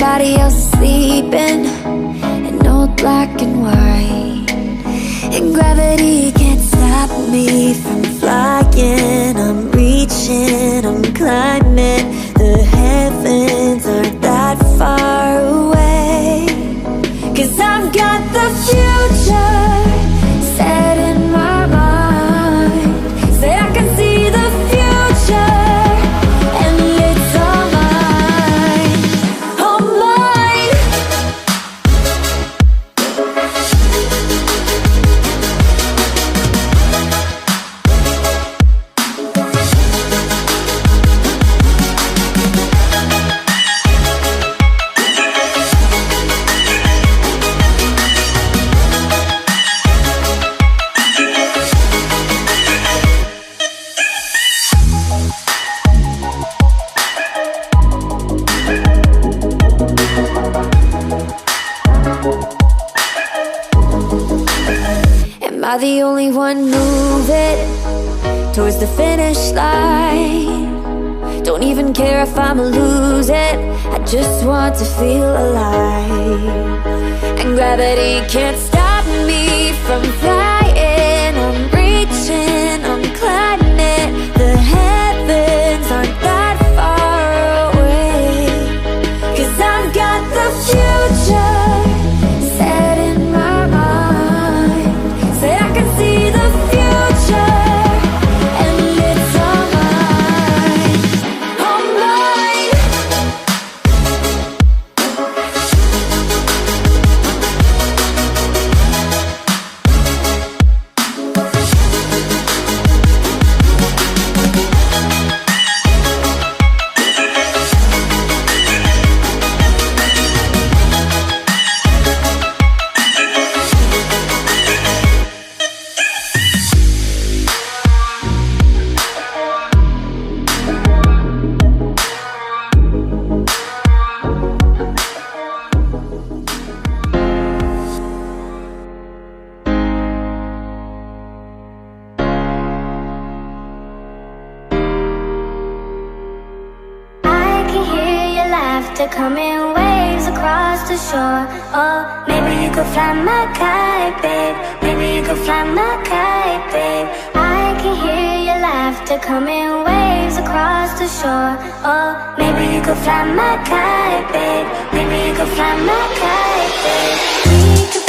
everybody else is sleeping in old black and white, and gravity can't stop me from flying. I'm reaching, I'm climbing. The heavens aren't that far away, 'cause I've got the future set in my mind. Say I can see the future, and it's all mine, all mine. Am I the only one moving towards the finish line? Don't even care if I'ma lose it, I just want to feel alive. And gravity can't stop me from flying. I'm reaching, I'm climbing. The heavens aren't that far away, 'cause I've got the future set in my mind. Say I can see the future, and it's all mine, all mine. Coming waves across the shore. Oh, maybe you could fly my kite, babe. Maybe you could fly my kite, babe. I can hear your laughter coming waves across the shore. Oh, maybe you could fly my kite, babe. Maybe you could fly my kite, babe. We could